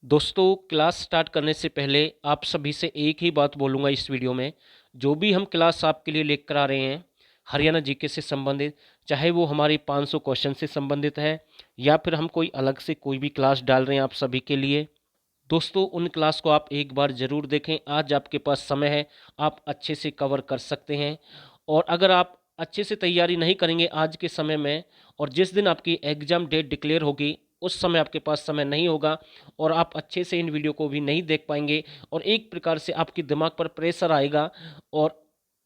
दोस्तों class start करने से पहले आप सभी से एक ही बात बोलूँगा इस वीडियो में। जो भी हम क्लास आपके लिए लेकर आ रहे हैं हरियाणा जीके से संबंधित, चाहे वो हमारी 500 क्वेश्चन से संबंधित है या फिर हम कोई अलग से कोई भी क्लास डाल रहे हैं आप सभी के लिए, दोस्तों उन क्लास को आप एक बार ज़रूर देखें। आज आपके पास समय है, आप अच्छे से कवर कर सकते हैं। और अगर आप अच्छे से तैयारी नहीं करेंगे आज के समय में, और जिस दिन आपकी एग्ज़ाम डेट डिक्लेयर होगी उस समय आपके पास समय नहीं होगा और आप अच्छे से इन वीडियो को भी नहीं देख पाएंगे, और एक प्रकार से आपके दिमाग पर प्रेशर आएगा और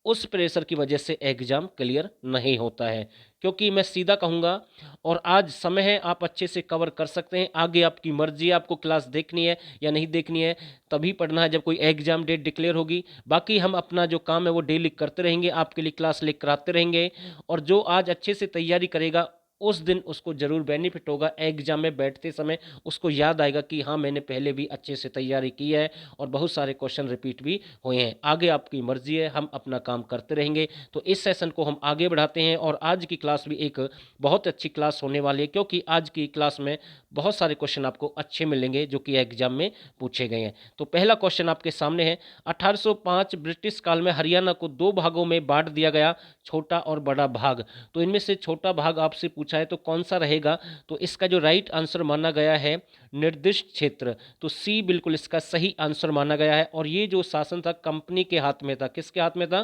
उस प्रेशर की वजह से एग्ज़ाम क्लियर नहीं होता है। क्योंकि मैं सीधा कहूँगा, और आज समय है, आप अच्छे से कवर कर सकते हैं। आगे आपकी मर्ज़ी है, आपको क्लास देखनी है या नहीं देखनी है, तभी पढ़ना है जब कोई एग्ज़ाम डेट डिक्लेयर होगी। बाकी हम अपना जो काम है वो डेली करते रहेंगे, आपके लिए क्लास लेकर आते रहेंगे। और जो आज अच्छे से तैयारी करेगा उस दिन उसको ज़रूर बेनिफिट होगा। एग्ज़ाम में बैठते समय उसको याद आएगा कि हाँ, मैंने पहले भी अच्छे से तैयारी की है और बहुत सारे क्वेश्चन रिपीट भी हुए हैं। आगे आपकी मर्ज़ी है, हम अपना काम करते रहेंगे। तो इस सेशन को हम आगे बढ़ाते हैं और आज की क्लास भी एक बहुत अच्छी क्लास होने वाली है, क्योंकि आज की क्लास में बहुत सारे क्वेश्चन आपको अच्छे मिलेंगे जो कि एग्जाम में पूछे गए हैं। तो पहला क्वेश्चन आपके सामने है। 1805 ब्रिटिश काल में हरियाणा को दो भागों में बांट दिया गया, छोटा और बड़ा भाग। तो इनमें से छोटा भाग आपसे पूछा है तो कौन सा रहेगा? तो इसका जो राइट आंसर माना गया है निर्दिष्ट क्षेत्र, तो सी बिल्कुल इसका सही आंसर माना गया है। और ये जो शासन था कंपनी के हाथ में था। किसके हाथ में था?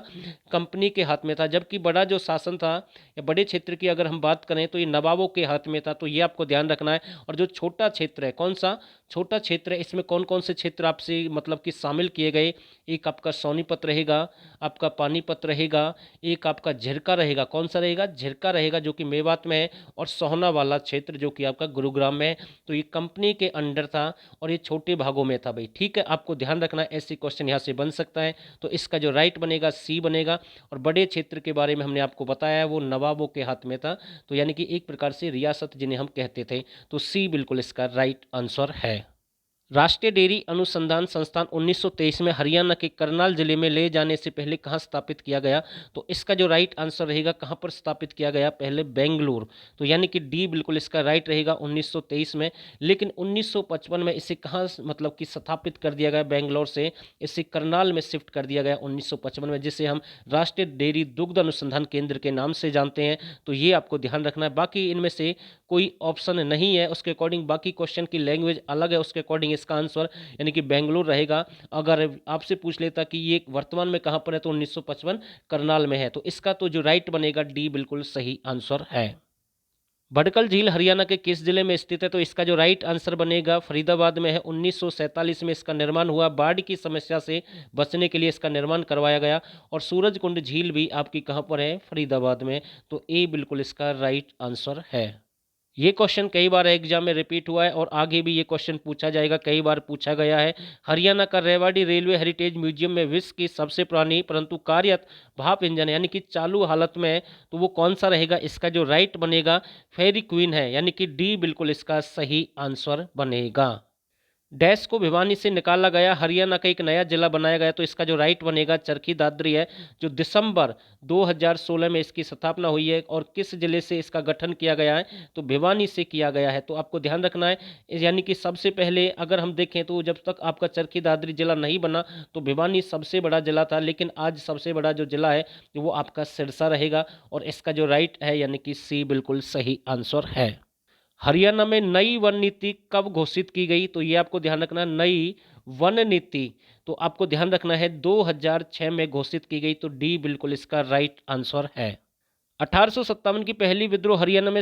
कंपनी के हाथ में था। जबकि बड़ा जो शासन था या बड़े क्षेत्र की अगर हम बात करें तो ये नवाबों के हाथ में था। तो ये आपको ध्यान रखना है। और जो छोटा क्षेत्र है, कौन सा छोटा क्षेत्र है, इसमें कौन कौन से क्षेत्र आपसे मतलब कि शामिल किए गए? एक आपका सोनीपत रहेगा, आपका पानीपत रहेगा, एक आपका झिरका रहेगा। कौन सा रहेगा? झिरका रहेगा, जो कि मेवात में है। और सोहना वाला क्षेत्र जो कि आपका गुरुग्राम में है। तो ये कंपनी के अंडर था और ये छोटे भागों में था भाई। ठीक है, आपको ध्यान रखना है, ऐसी क्वेश्चन यहाँ से बन सकता है। तो इसका जो राइट बनेगा सी बनेगा। और बड़े क्षेत्र के बारे में हमने आपको बताया है वो नवाबों के हाथ में था। तो यानी कि एक प्रकार से रियासत जिन्हें हम कहते थे। तो सी बिल्कुल इसका राइट आंसर है। राष्ट्रीय डेयरी अनुसंधान संस्थान 1923 में हरियाणा के करनाल जिले में ले जाने से पहले कहाँ स्थापित किया गया? तो इसका जो राइट आंसर रहेगा, कहाँ पर स्थापित किया गया? पहले बेंगलुरु। तो यानी कि डी बिल्कुल इसका राइट रहेगा 1923 में। लेकिन 1955 में इसे कहाँ मतलब कि स्थापित कर दिया गया? बेंगलोर से इसे करनाल में शिफ्ट कर दिया गया 1955 में, जिसे हम राष्ट्रीय डेयरी दुग्ध अनुसंधान केंद्र के नाम से जानते हैं। तो ये आपको ध्यान रखना है। बाकी इनमें से कोई ऑप्शन नहीं है उसके अकॉर्डिंग, बाकी क्वेश्चन की लैंग्वेज अलग है, उसके अकॉर्डिंग इसका आंसर यानी कि बेंगलुरु रहेगा। अगर आपसे पूछ लेता कि ये वर्तमान में कहाँ पर है तो 1955 करनाल में है। तो इसका तो जो राइट बनेगा डी बिल्कुल सही आंसर है। भटकल झील हरियाणा के किस जिले में स्थित है? तो इसका जो राइट आंसर बनेगा फरीदाबाद में है। 1947 में इसका निर्माण हुआ। बाढ़ की समस्या से बचने के लिए इसका निर्माण करवाया गया। और सूरजकुंड झील भी आपकी कहाँ पर है? फरीदाबाद में। तो ए बिल्कुल इसका राइट आंसर है। ये क्वेश्चन कई बार एग्जाम में रिपीट हुआ है और आगे भी ये क्वेश्चन पूछा जाएगा, कई बार पूछा गया है। हरियाणा का रेवाड़ी रेलवे हेरिटेज म्यूजियम में विश्व की सबसे पुरानी परंतु कार्यरत भाप इंजन यानी कि चालू हालत में है, तो वो कौन सा रहेगा? इसका जो राइट बनेगा फेरी क्वीन है, यानी कि डी बिल्कुल इसका सही आंसर बनेगा। डैश को भिवानी से निकाला गया, हरियाणा का एक नया जिला बनाया गया। तो इसका जो राइट बनेगा चरखी दादरी है, जो दिसंबर 2016 में इसकी स्थापना हुई है। और किस जिले से इसका गठन किया गया है? तो भिवानी से किया गया है। तो आपको ध्यान रखना है, यानी कि सबसे पहले अगर हम देखें तो जब तक आपका चरखी दादरी जिला नहीं बना तो भिवानी सबसे बड़ा जिला था। लेकिन आज सबसे बड़ा जो जिला है वो आपका सिरसा रहेगा। और इसका जो राइट है यानी कि सी बिल्कुल सही आंसर है। हरियाणा में नई वन नीति कब घोषित की गई? तो ये आपको ध्यान रखना, नई वन नीति तो आपको ध्यान रखना है 2006 में घोषित की गई। तो डी बिल्कुल इसका राइट आंसर है। 1857 की पहली विद्रोह हरियाणा में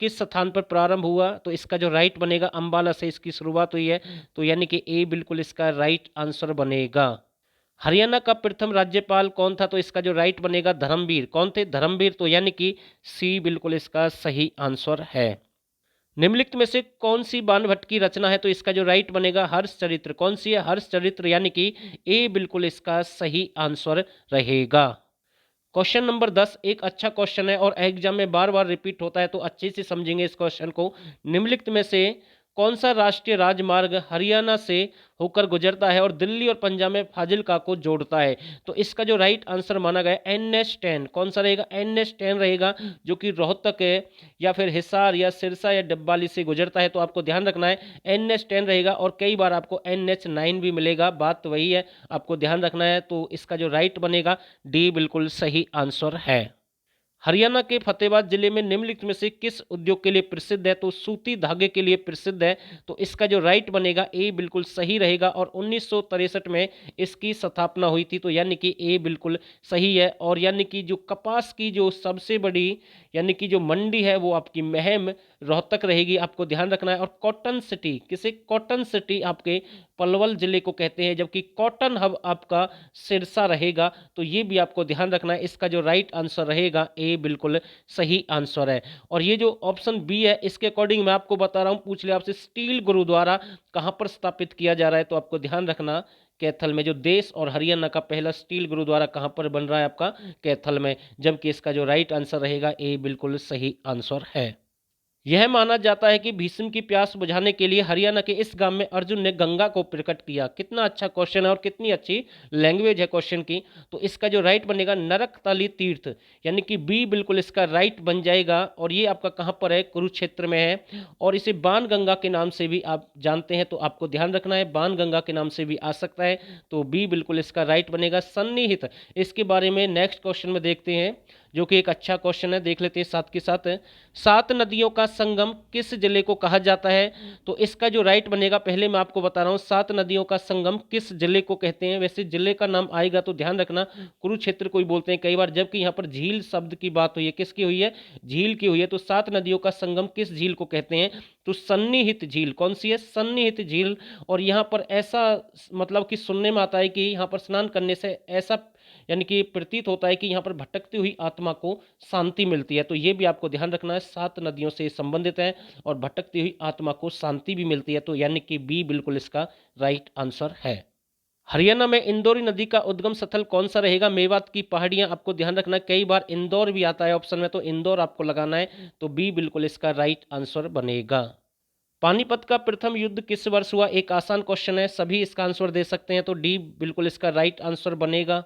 किस स्थान पर प्रारंभ हुआ? तो इसका जो राइट बनेगा अंबाला से इसकी शुरुआत हुई है। तो यानी कि ए बिल्कुल इसका राइट आंसर बनेगा। हरियाणा का प्रथम राज्यपाल कौन था? तो इसका जो राइट बनेगा धर्मवीर। कौन थे? धर्मवीर। तो यानी कि सी बिल्कुल इसका सही आंसर है। निम्नलिखित में से कौन सी बाणभट्ट की रचना है? तो इसका जो राइट बनेगा हर्ष चरित्र। कौन सी है? हर्ष चरित्र, यानी कि ए बिल्कुल इसका सही आंसर रहेगा। क्वेश्चन नंबर 10 एक अच्छा क्वेश्चन है और एग्जाम में बार बार रिपीट होता है, तो अच्छे से समझेंगे इस क्वेश्चन को। निम्नलिखित में से कौन सा राष्ट्रीय राजमार्ग हरियाणा से होकर गुजरता है और दिल्ली और पंजाब में फाजिल्का को जोड़ता है? तो इसका जो राइट आंसर माना गया NH10। कौन सा रहेगा? NH10 रहेगा, जो कि रोहतक है या फिर हिसार या सिरसा या डब्बाली से गुजरता है। तो आपको ध्यान रखना है NH10 रहेगा, और कई बार आपको NH9 भी मिलेगा, बात तो वही है, आपको ध्यान रखना है। तो इसका जो राइट बनेगा डी बिल्कुल सही आंसर है। हरियाणा के फतेहाबाद जिले में निम्नलिखित में से किस उद्योग के लिए प्रसिद्ध है? तो सूती धागे के लिए प्रसिद्ध है। तो इसका जो राइट बनेगा ए बिल्कुल सही रहेगा, और 1963 में इसकी स्थापना हुई थी। तो यानी कि ए बिल्कुल सही है। और यानी कि जो कपास की जो सबसे बड़ी यानी कि जो मंडी है वो आपकी महम रोहतक रहेगी, आपको ध्यान रखना है। और कॉटन सिटी, किसे? कॉटन सिटी आपके पलवल जिले को कहते हैं, जबकि कॉटन हब आपका सिरसा रहेगा। तो ये भी आपको ध्यान रखना है। इसका जो राइट आंसर रहेगा ए बिल्कुल सही आंसर है। और ये जो ऑप्शन बी है, इसके अकॉर्डिंग मैं आपको बता रहा हूँ, पूछ लिया आपसे स्टील गुरुद्वारा कहाँ पर स्थापित किया जा रहा है, तो आपको ध्यान रखना कैथल में। जो देश और हरियाणा का पहला स्टील गुरुद्वारा कहाँ पर बन रहा है? आपका कैथल में। जबकि इसका जो राइट आंसर रहेगा ए बिल्कुल सही आंसर है। यह माना जाता है कि भीष्म की प्यास बुझाने के लिए हरियाणा के इस गांव में अर्जुन ने गंगा को प्रकट किया। कितना अच्छा क्वेश्चन है और कितनी अच्छी लैंग्वेज है क्वेश्चन की। तो इसका जो राइट बनेगा नरकताली तीर्थ, यानी कि बी बिल्कुल इसका राइट बन जाएगा। और ये आपका कहाँ पर है? कुरुक्षेत्र में है, और इसे बाण गंगा के नाम से भी आप जानते हैं। तो आपको ध्यान रखना है, बाण गंगा के नाम से भी आ सकता है। तो बी बिल्कुल इसका राइट बनेगा। सन्निहित, इसके बारे में नेक्स्ट क्वेश्चन में देखते हैं, जो कि एक अच्छा क्वेश्चन है, देख लेते हैं साथ के साथ। 7 नदियों का संगम किस जिले को कहा जाता है? तो इसका जो राइट बनेगा, पहले मैं आपको बता रहा हूँ, 7 नदियों का संगम किस जिले को कहते हैं। वैसे जिले का नाम आएगा तो ध्यान रखना, कुरुक्षेत्र को ही बोलते हैं कई बार, जबकि यहाँ पर झील शब्द की बात हुई है। किसकी हुई है? झील की हुई है। तो 7 नदियों का संगम किस झील को कहते हैं? तो सन्निहित झील। कौन सी है? सन्निहित झील। और यहाँ पर ऐसा मतलब कि सुनने में आता है कि यहाँ पर स्नान करने से ऐसा यानी कि प्रतीत होता है कि यहाँ पर भटकती हुई आत्मा को शांति मिलती है। तो ये भी आपको ध्यान रखना है, 7 नदियों से संबंधित है और भटकती हुई आत्मा को शांति भी मिलती है। तो यानी कि बी बिल्कुल इसका राइट आंसर है। हरियाणा में इंदौरी नदी का उद्गम स्थल कौन सा रहेगा? मेवात की पहाड़ियां। आपको ध्यान रखना, कई बार इंदौर भी आता है ऑप्शन में, तो इंदौर आपको लगाना है। तो बी बिल्कुल इसका राइट आंसर बनेगा। पानीपत का प्रथम युद्ध किस वर्ष हुआ? एक आसान क्वेश्चन है, सभी इसका आंसर दे सकते हैं। तो डी बिल्कुल इसका राइट आंसर बनेगा।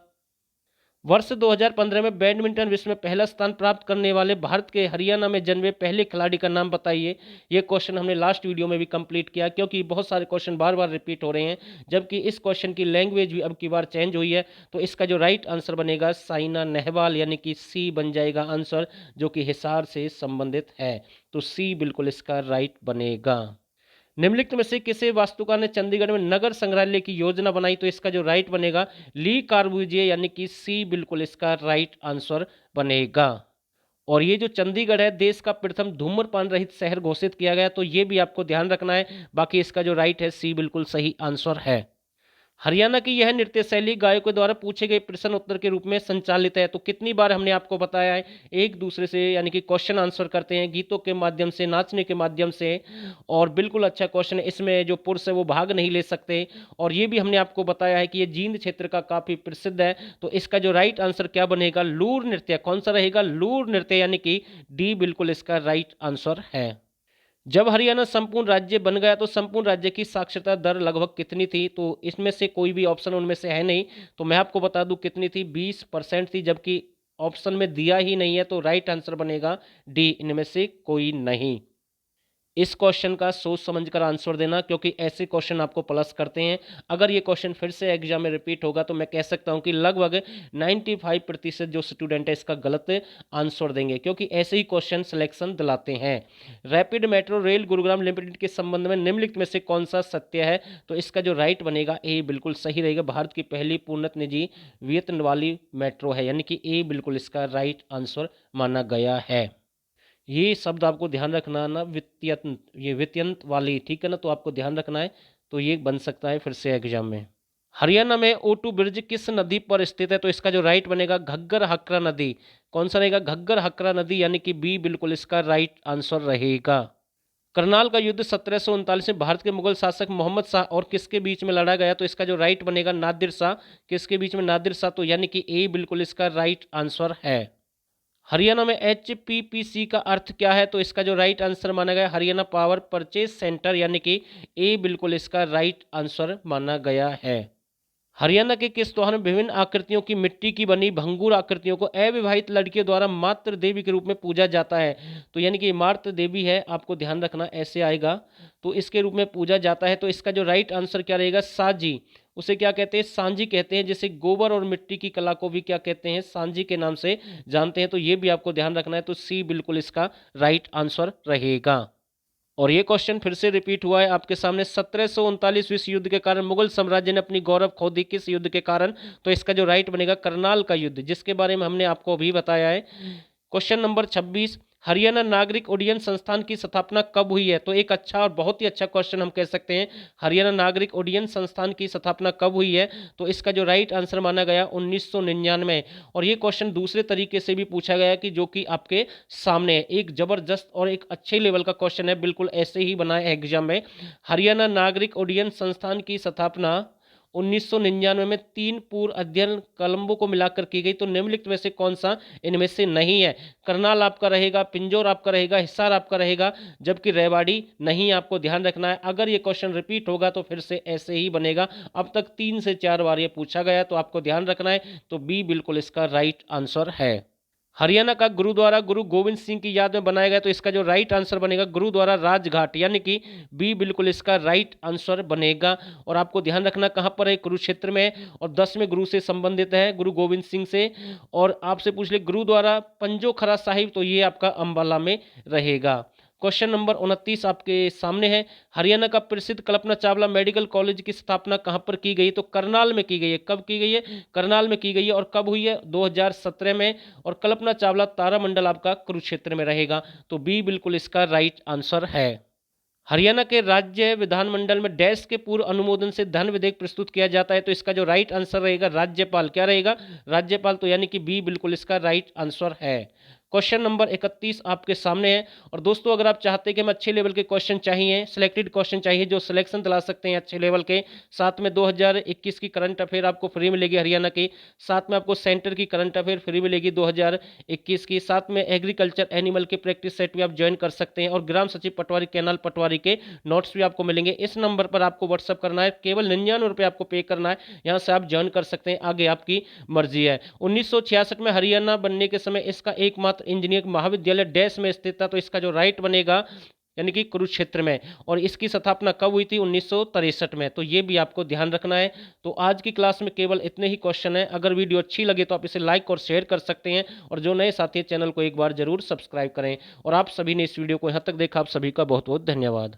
वर्ष 2015 में बैडमिंटन विश्व में पहला स्थान प्राप्त करने वाले भारत के हरियाणा में जन्मे पहले खिलाड़ी का नाम बताइए। ये क्वेश्चन हमने लास्ट वीडियो में भी कंप्लीट किया, क्योंकि बहुत सारे क्वेश्चन बार बार रिपीट हो रहे हैं, जबकि इस क्वेश्चन की लैंग्वेज भी अब की बार चेंज हुई है। तो इसका जो राइट आंसर बनेगा साइना नेहवाल, यानी कि सी बन जाएगा आंसर, जो कि हिसार से संबंधित है। तो सी बिल्कुल इसका राइट बनेगा। निम्नलिखित में से किसे वास्तुकार ने चंडीगढ़ में नगर संग्रहालय की योजना बनाई? तो इसका जो राइट बनेगा ली कार्बूजिए, यानी कि सी बिल्कुल इसका राइट आंसर बनेगा। और ये जो चंडीगढ़ है, देश का प्रथम धूम्रपान रहित शहर घोषित किया गया। तो ये भी आपको ध्यान रखना है। बाकी इसका जो राइट है सी बिल्कुल सही आंसर है। हरियाणा की यह नृत्य शैली गायकों द्वारा पूछे गए प्रश्न उत्तर के रूप में संचालित है। तो कितनी बार हमने आपको बताया है, एक दूसरे से यानी कि क्वेश्चन आंसर करते हैं गीतों के माध्यम से, नाचने के माध्यम से। और बिल्कुल अच्छा क्वेश्चन है, इसमें जो पुरुष है वो भाग नहीं ले सकते। और ये भी हमने आपको बताया है कि ये जींद क्षेत्र का काफी प्रसिद्ध है। तो इसका जो राइट आंसर क्या बनेगा? लूर नृत्य। कौन सा रहेगा? लूर नृत्य, यानी कि डी बिल्कुल इसका राइट आंसर है। जब हरियाणा संपूर्ण राज्य बन गया तो संपूर्ण राज्य की साक्षरता दर लगभग कितनी थी? तो इसमें से कोई भी ऑप्शन उनमें से है नहीं, तो मैं आपको बता दूं कितनी थी, 20% थी, जबकि ऑप्शन में दिया ही नहीं है। तो राइट आंसर बनेगा डी, इनमें से कोई नहीं। इस क्वेश्चन का सोच समझकर आंसर देना, क्योंकि ऐसे क्वेश्चन आपको प्लस करते हैं। अगर ये क्वेश्चन फिर से एग्जाम में रिपीट होगा तो मैं कह सकता हूं कि लगभग 95% जो स्टूडेंट है इसका गलत आंसर देंगे, क्योंकि ऐसे ही क्वेश्चन सिलेक्शन दिलाते हैं। Rapid metro rail Gurugram limited के संबंध में निम्नलिखित में से कौन सा सत्य है? तो इसका जो राइट बनेगा ए बिल्कुल सही रहेगा। भारत की पहली पूर्णत निजी वेतन वाली मेट्रो है, यानी कि ए बिल्कुल इसका राइट आंसर माना गया है। ये शब्द आपको ध्यान रखना ना, वित्यंत, ये वित्यंत वाली, ठीक है ना, तो आपको ध्यान रखना है। तो ये बन सकता है फिर से एग्जाम में। हरियाणा में O2 ब्रिज किस नदी पर स्थित है? तो इसका जो राइट बनेगा घग्गर हकरा नदी। कौन सा रहेगा? घग्गर हकरा नदी, यानी कि बी बिल्कुल इसका राइट आंसर रहेगा। करनाल का युद्ध 1739 में भारत के मुगल शासक मोहम्मद शाह और किसके बीच में लड़ा गया? तो इसका जो राइट बनेगा नादिर शाह। किसके बीच में? नादिर शाह। तो यानी कि ए बिल्कुल इसका राइट आंसर है। हरियाणा में HPPC का अर्थ क्या है? तो इसका जो राइट आंसर माना गया हरियाणा पावर परचेज सेंटर, यानी कि ए बिल्कुल इसका राइट आंसर माना गया है। हरियाणा के किस त्योहार में विभिन्न आकृतियों की मिट्टी की बनी भंगुर आकृतियों को अविवाहित लड़कियों द्वारा मातृ देवी के रूप में पूजा जाता है? तो यानी कि मातृ देवी है, आपको ध्यान रखना ऐसे आएगा, तो इसके रूप में पूजा जाता है। तो इसका जो राइट आंसर क्या रहेगा? साजी। उसे क्या कहते हैं? सांझी कहते हैं। जैसे गोबर और मिट्टी की कला को भी क्या कहते हैं? सांझी के नाम से जानते हैं। तो ये भी आपको ध्यान रखना है। तो सी बिल्कुल इसका राइट आंसर रहेगा। और ये क्वेश्चन फिर से रिपीट हुआ है आपके सामने। 1739 विश्व युद्ध के कारण मुगल साम्राज्य ने अपनी गौरव खो दी, किस युद्ध के कारण? तो इसका जो राइट बनेगा करनाल का युद्ध, जिसके बारे में हमने आपको अभी बताया है। क्वेश्चन नंबर 26, हरियाणा नागरिक उड्डयन संस्थान की स्थापना कब हुई है? तो एक अच्छा और बहुत ही अच्छा क्वेश्चन हम कह सकते हैं। हरियाणा नागरिक उड्डयन संस्थान की स्थापना कब हुई है? तो इसका जो राइट आंसर माना गया 1999। और ये क्वेश्चन दूसरे तरीके से भी पूछा गया कि जो कि आपके सामने है। एक जबरदस्त और एक अच्छे लेवल का क्वेश्चन है, बिल्कुल ऐसे ही बना है एग्जाम में। हरियाणा नागरिक उड्डयन संस्थान की स्थापना 1999 में 3 पूर्व अध्ययन कलम्बो को मिलाकर की गई। तो निम्नलिखित में से कौन सा इनमें से नहीं है? करनाल आपका रहेगा, पिंजौर आपका रहेगा, हिसार आपका रहेगा, जबकि रेवाड़ी नहीं। आपको ध्यान रखना है, अगर ये क्वेश्चन रिपीट होगा तो फिर से ऐसे ही बनेगा। अब तक 3 से 4 बार ये पूछा गया, तो आपको ध्यान रखना है। तो बी बिल्कुल इसका राइट आंसर है। हरियाणा का गुरुद्वारा गुरु गोविंद सिंह की याद में बनाया गया। तो इसका जो राइट आंसर बनेगा गुरुद्वारा राजघाट, यानी कि बी बिल्कुल इसका राइट आंसर बनेगा। और आपको ध्यान रखना कहाँ पर है? कुरुक्षेत्र में है, और 10वें गुरु से संबंधित है, गुरु गोविंद सिंह से। और आपसे पूछ ले गुरुद्वारा पंजो खरा साहिब, तो ये आपका अंबाला में रहेगा। क्वेश्चन नंबर 29 आपके सामने है। हरियाणा का प्रसिद्ध कल्पना चावला मेडिकल कॉलेज की स्थापना कहां पर की गई? तो करनाल में की गई है। कब की गई है? करनाल में की गई है। और कब हुई है? 2017 में। और कल्पना चावला तारामंडल आपका कुरुक्षेत्र में रहेगा। तो बी बिल्कुल इसका राइट आंसर है। हरियाणा के राज्य विधानमंडल में डैश के पूर्व अनुमोदन से धन विधेयक प्रस्तुत किया जाता है। तो इसका जो राइट आंसर रहेगा राज्यपाल। क्या रहेगा? राज्यपाल। तो यानी कि बी बिल्कुल इसका राइट आंसर है। क्वेश्चन नंबर 31 आपके सामने है। और दोस्तों, अगर आप चाहते हैं कि हमें अच्छे लेवल के क्वेश्चन चाहिए, सिलेक्टेड क्वेश्चन चाहिए जो सिलेक्शन दिला सकते हैं अच्छे लेवल के, साथ में 2021 की करंट अफेयर आपको फ्री मिलेगी हरियाणा की, साथ में आपको सेंटर की करंट अफेयर फ्री मिलेगी 2021 की, साथ में एग्रीकल्चर एनिमल की प्रैक्टिस सेट भी आप ज्वाइन कर सकते हैं, और ग्राम सचिव पटवारी कैनाल पटवारी के नोट्स भी आपको मिलेंगे। इस नंबर पर आपको व्हाट्सअप करना है, केवल 99 रुपये आपको पे करना है। यहाँ से आप ज्वाइन कर सकते हैं, आगे आपकी मर्जी है। 1966 में हरियाणा बनने के समय इसका एकमात्र इंजीनियरिंग महाविद्यालय डैश में स्थित था। तो इसका जो राइट बनेगा यानी कि कुरुक्षेत्र में। और इसकी स्थापना कब हुई थी? 1963 में। तो ये भी आपको ध्यान रखना है। तो आज की क्लास में केवल इतने ही क्वेश्चन है। अगर वीडियो अच्छी लगे तो आप इसे लाइक और शेयर कर सकते हैं, और जो नए साथी चैनल को एक बार जरूर सब्सक्राइब करें। और आप सभी ने इस वीडियो को यहाँ तक देखा, आप सभी का बहुत बहुत धन्यवाद।